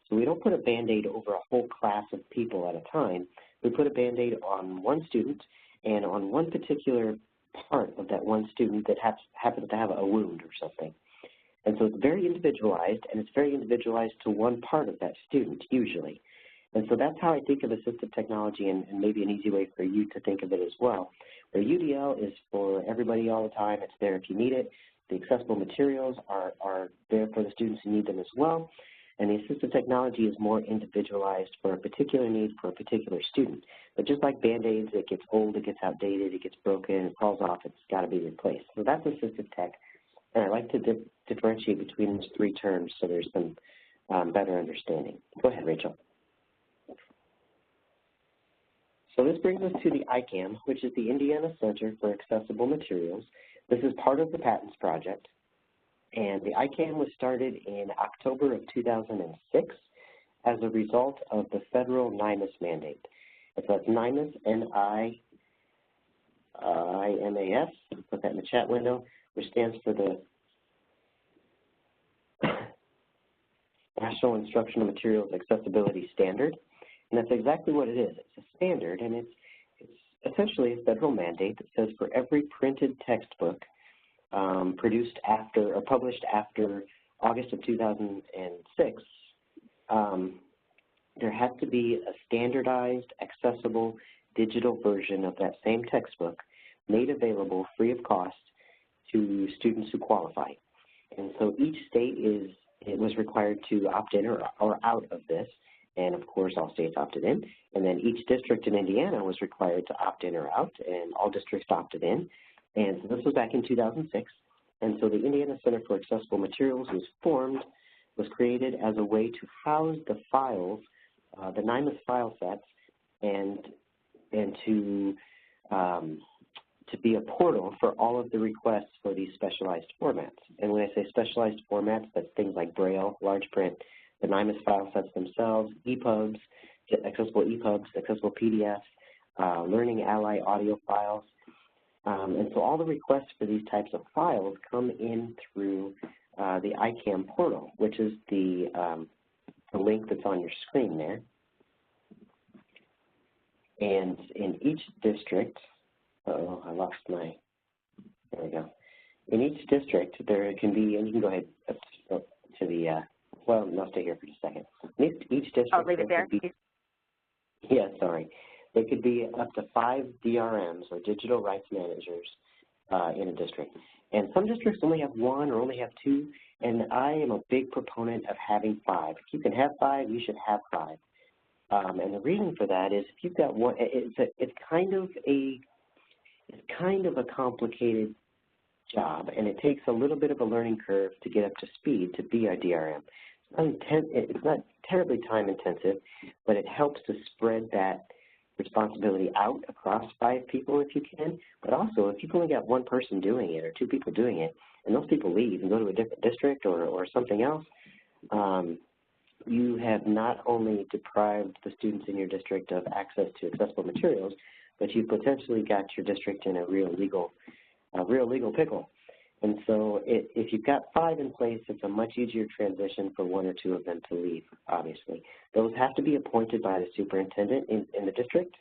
So we don't put a Band-Aid over a whole class of people at a time. We put a Band-Aid on one student and on one particular part of that one student that happens to have a wound or something. And so it's very individualized, and it's very individualized to one part of that student, usually. And so that's how I think of assistive technology, and maybe an easy way for you to think of it as well. Where UDL is for everybody all the time. It's there if you need it. The accessible materials are there for the students who need them as well. And the assistive technology is more individualized for a particular need for a particular student. But just like Band-Aids, it gets old, it gets outdated, it gets broken, it falls off, it's got to be replaced. So that's assistive tech. And I like to differentiate between those three terms so there's some better understanding. Go ahead, Rachel. So this brings us to the ICAM, which is the Indiana Center for Accessible Materials. This is part of the PATINS project. And the ICAM was started in October of 2006 as a result of the federal NIMAS mandate. And so that's NIMAS, N-I-M-A-S, put that in the chat window, which stands for the National Instructional Materials Accessibility Standard. And that's exactly what it is. It's a standard, and it's essentially a federal mandate that says for every printed textbook produced after or published after August of 2006, there has to be a standardized, accessible digital version of that same textbook made available free of cost to students who qualify. And so each state was required to opt in or out of this, and of course all states opted in. And then each district in Indiana was required to opt in or out, and all districts opted in. And so this was back in 2006. And so the Indiana Center for Accessible Materials was created as a way to house the files, the NIMAS file sets, and to be a portal for all of the requests for these specialized formats. And when I say specialized formats, that's things like Braille, large print, the NIMAS file sets themselves, EPUBs, accessible EPUBs, accessible PDFs, Learning Ally audio files. And so all the requests for these types of files come in through the ICAM portal, which is the link that's on your screen there. And in each district, oh, I lost my, there we go. In each district, there can be, and you can go ahead to the, well, no, stay here for just a second. In each district, I'll leave it there. Yeah, sorry. There could be up to 5 DRMs, or digital rights managers, in a district. And some districts only have 1 or only have 2, and I am a big proponent of having 5. If you can have 5, you should have 5. And the reason for that is if you've got one, it's kind of a complicated job, and it takes a little bit of a learning curve to get up to speed to be a DRM. It's not terribly time intensive, but it helps to spread that responsibility out across 5 people if you can. But also, if you've only got 1 person doing it or 2 people doing it, and those people leave and go to a different district or something else, you have not only deprived the students in your district of access to accessible materials, but you've potentially got your district in a real legal pickle. And so if you've got 5 in place, it's a much easier transition for 1 or 2 of them to leave, obviously. Those have to be appointed by the superintendent in the district,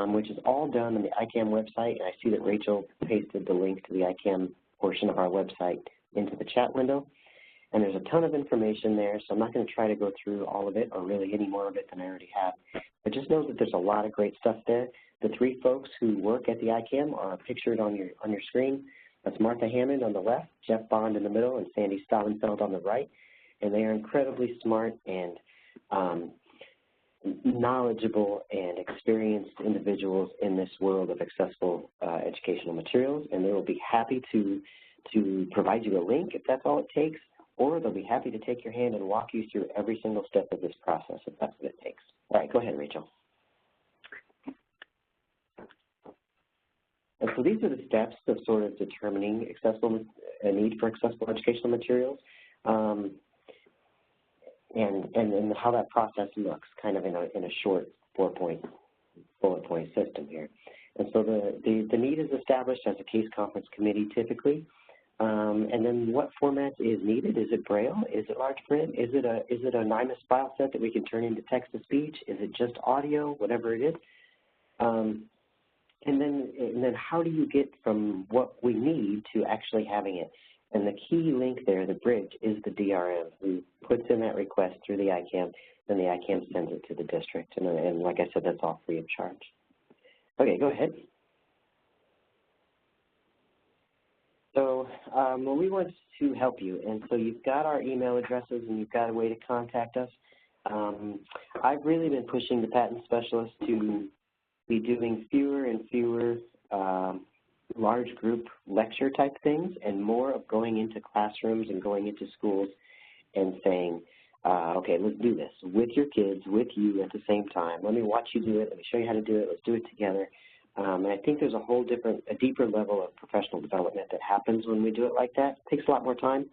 which is all done on the ICAM website. And I see that Rachel pasted the link to the ICAM portion of our website into the chat window. And there's a ton of information there, so I'm not going to try to go through all of it or really any more of it than I already have. But just know that there's a lot of great stuff there. The 3 folks who work at the ICAM are pictured on your screen. That's Martha Hammond on the left, Jeff Bond in the middle, and Sandy Stollenfeld on the right. And they are incredibly smart and knowledgeable and experienced individuals in this world of accessible educational materials, and they will be happy to provide you a link if that's all it takes, or they'll be happy to take your hand and walk you through every single step of this process if that's what it takes. All right, go ahead, Rachel. And so these are the steps of sort of determining a need for accessible educational materials. And how that process looks, kind of in a short bullet point system here. And so the need is established as a case conference committee typically. And then what format is needed? Is it Braille? Is it large print? Is it a NIMAS file set that we can turn into text-to-speech? Is it just audio? Whatever it is. And then how do you get from what we need to actually having it? And the key link there, the bridge, is the DRM who puts in that request through the ICAM, and the ICAM sends it to the district. And like I said, that's all free of charge. Okay, go ahead. So we want to help you, and so you've got our email addresses and you've got a way to contact us. I've really been pushing the PATINS specialists to be doing fewer and fewer large group lecture type things and more of going into classrooms and going into schools and saying, okay, let's do this with your kids, with you at the same time. Let me watch you do it. Let me show you how to do it. Let's do it together. And I think there's a deeper level of professional development that happens when we do it like that. It takes a lot more time,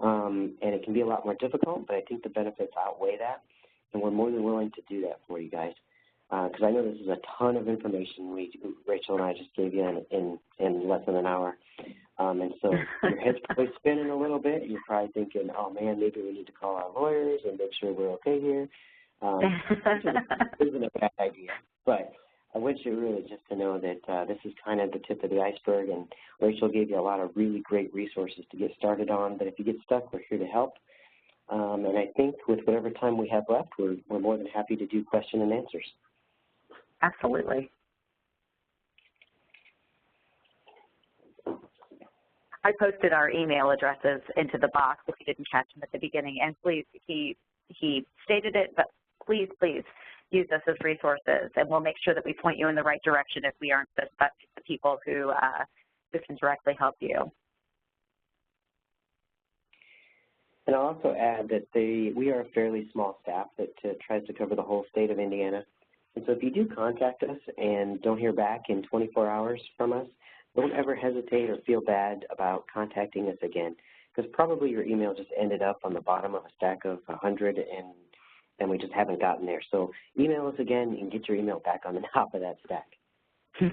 and it can be a lot more difficult, but I think the benefits outweigh that, and we're more than willing to do that for you guys. Because I know this is a ton of information Rachel and I just gave you in less than an hour. And so your head's probably spinning a little bit. You're probably thinking, oh, man, maybe we need to call our lawyers and make sure we're okay here. This isn't a bad idea. But I want you really just to know that this is kind of the tip of the iceberg, and Rachel gave you a lot of really great resources to get started on. But if you get stuck, we're here to help. And I think with whatever time we have left, we're more than happy to do question and answers. Absolutely. I posted our email addresses into the box if you didn't catch them at the beginning, and please, he stated it, but please use us as resources, and we'll make sure that we point you in the right direction if we aren't the people who can directly help you. And I'll also add that we are a fairly small staff that tries to cover the whole state of Indiana. And so if you do contact us and don't hear back in 24 hours from us, don't ever hesitate or feel bad about contacting us again, because probably your email just ended up on the bottom of a stack of 100 and we just haven't gotten there. So email us again and get your email back on the top of that stack. And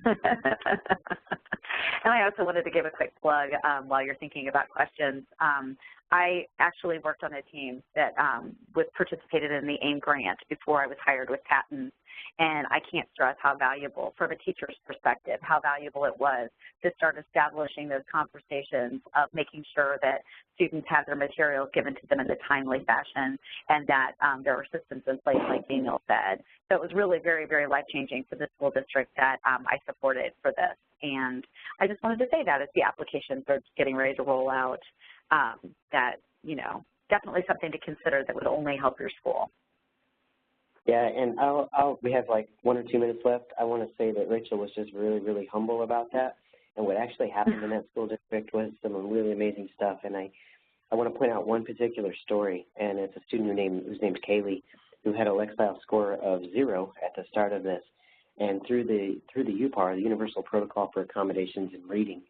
I also wanted to give a quick plug while you're thinking about questions. I actually worked on a team that participated in the AIM grant before I was hired with PATINS. And I can't stress how valuable, from a teacher's perspective, how valuable it was to start establishing those conversations of making sure that students have their materials given to them in a timely fashion and that there are systems in place, like Daniel said. So it was really very, very life-changing for the school district that I supported for this. And I just wanted to say that as the applications are getting ready to roll out, that, you know, definitely something to consider that would only help your school. Yeah, and we have like 1 or 2 minutes left. I want to say that Rachel was just really, really humble about that. And what actually happened in that school district was some really amazing stuff. And I want to point out one particular story, and it's a student whose name is Kaylee, who had a Lexile score of 0 at the start of this. And through the UPAR, the Universal Protocol for Accommodations in Reading,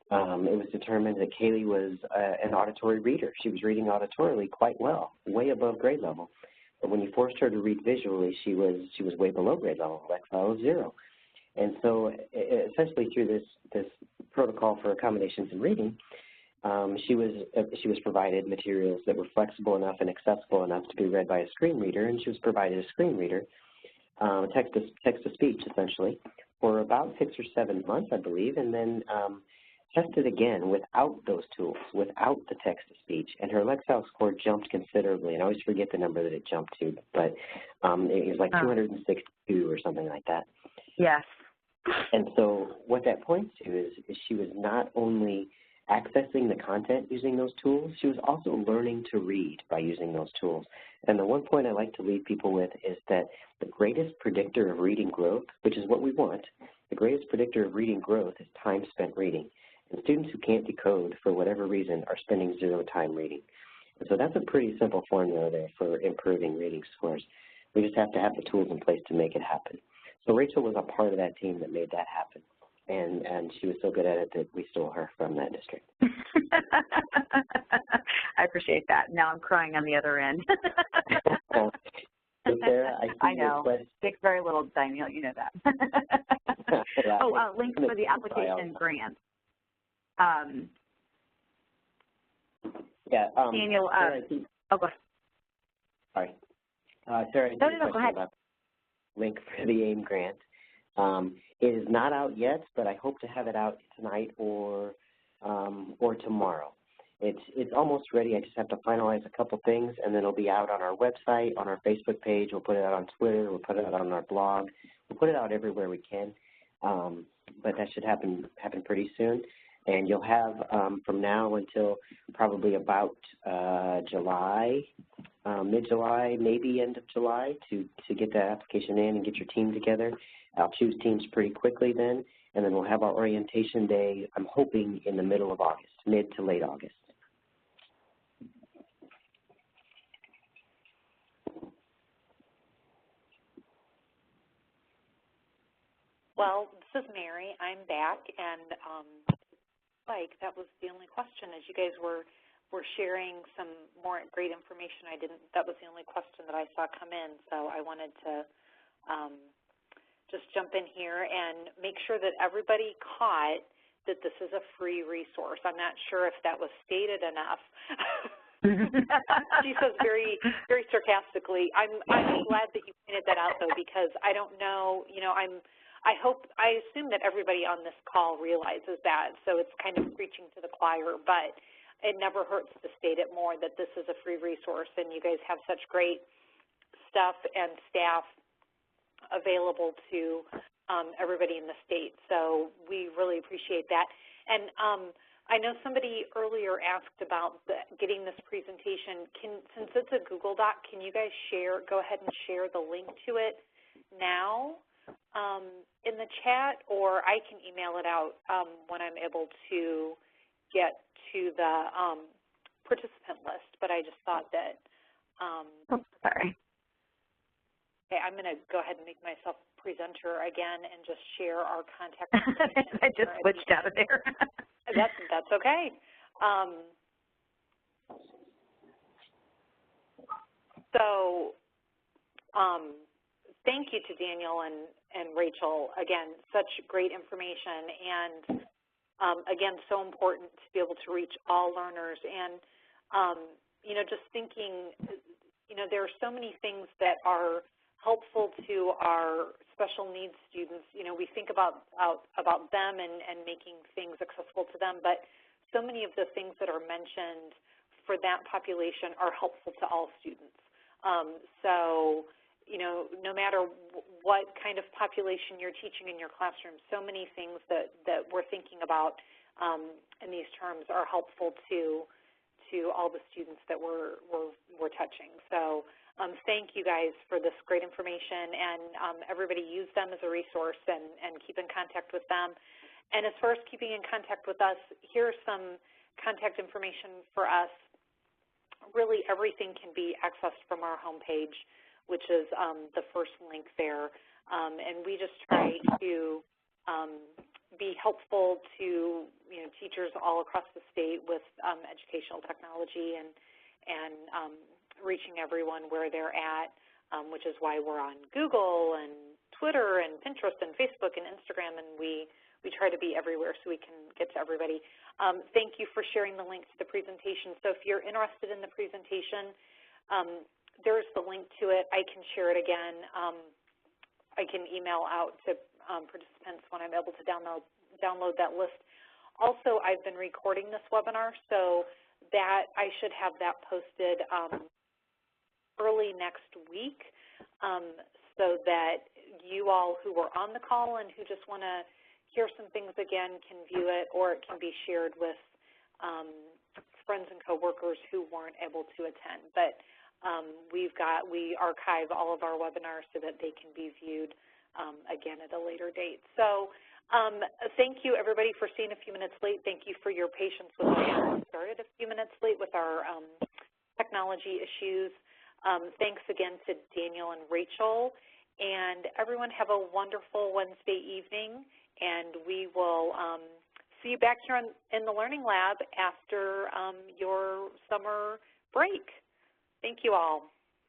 it was determined that Kaylee was an auditory reader. She was reading auditorily quite well, way above grade level. But when you forced her to read visually, she was way below grade level, Lexile of 0. And so essentially through this protocol for accommodations in reading, she was provided materials that were flexible enough and accessible enough to be read by a screen reader, and she was provided a screen reader, text-to-speech essentially, for about 6 or 7 months, I believe, and then tested again without those tools, without the text-to-speech, and her Lexile score jumped considerably. And I always forget the number that it jumped to, but it was like 262 or something like that. Yes. And so what that points to is she was not only accessing the content using those tools, she was also learning to read by using those tools. And the one point I like to leave people with is that the greatest predictor of reading growth, which is what we want, the greatest predictor of reading growth is time spent reading. And students who can't decode for whatever reason are spending 0 time reading. And so that's a pretty simple formula there for improving reading scores. We just have to have the tools in place to make it happen. So Rachel was a part of that team that made that happen. And she was so good at it that we stole her from that district. I appreciate that. Now I'm crying on the other end. So Sarah, I know. Takes very little, Daniel. You know that. Yeah, links for the application grant. Daniel. Sarah, go ahead. Sorry. Sarah, No, go ahead. About link for the AIM grant. It is not out yet, but I hope to have it out tonight or tomorrow. It's almost ready. I just have to finalize a couple things, and then it'll be out on our website, on our Facebook page. We'll put it out on Twitter. We'll put it out on our blog. We'll put it out everywhere we can. But that should happen pretty soon. And you'll have from now until probably about July, mid-July, maybe end of July, to get that application in and get your team together. I'll choose teams pretty quickly then, and then we'll have our orientation day, I'm hoping, in the middle of August, mid to late August. Well, this is Mary. I'm back, and that was the only question. As you guys were sharing some more great information, that was the only question that I saw come in, so I wanted to just jump in here and make sure that everybody caught that this is a free resource. I'm not sure if that was stated enough. She says very, very sarcastically. I'm glad that you pointed that out, though, because I don't know, I assume that everybody on this call realizes that, so it's kind of preaching to the choir, but it never hurts to state it more that this is a free resource, and you guys have such great stuff and staff available to everybody in the state, so we really appreciate that. And I know somebody earlier asked about getting this presentation. Since it's a Google Doc, can you guys go ahead and share the link to it now in the chat, or I can email it out when I'm able to get to the participant list, but I just thought that sorry. Okay, I'm going to go ahead and make myself presenter again and just share our contact information. I just switched out of there. That's okay. Thank you to Daniel and Rachel. Again, such great information, and again, so important to be able to reach all learners. And just thinking, there are so many things that are helpful to our special needs students. We think about them and making things accessible to them, but so many of the things that are mentioned for that population are helpful to all students. No matter what kind of population you're teaching in your classroom, so many things that we're thinking about in these terms are helpful to all the students that we're touching. So thank you guys for this great information, and everybody use them as a resource and keep in contact with them. And as far as keeping in contact with us, here's some contact information for us. Really everything can be accessed from our homepage, which is the first link there. And we just try to be helpful to teachers all across the state with educational technology and reaching everyone where they're at, which is why we're on Google and Twitter and Pinterest and Facebook and Instagram, and we try to be everywhere so we can get to everybody. Thank you for sharing the link to the presentation. So if you're interested in the presentation, there's the link to it. I can share it again. I can email out to participants when I'm able to download that list. Also, I've been recording this webinar, so that I should have that posted early next week, so that you all who were on the call and who just want to hear some things again can view it, or it can be shared with friends and coworkers who weren't able to attend. But we archive all of our webinars so that they can be viewed again at a later date. So thank you, everybody, for staying a few minutes late. Thank you for your patience with us. We started a few minutes late with our technology issues. Thanks again to Daniel and Rachel. And everyone have a wonderful Wednesday evening, and we will see you back here in the Learning Lab after your summer break. Thank you all.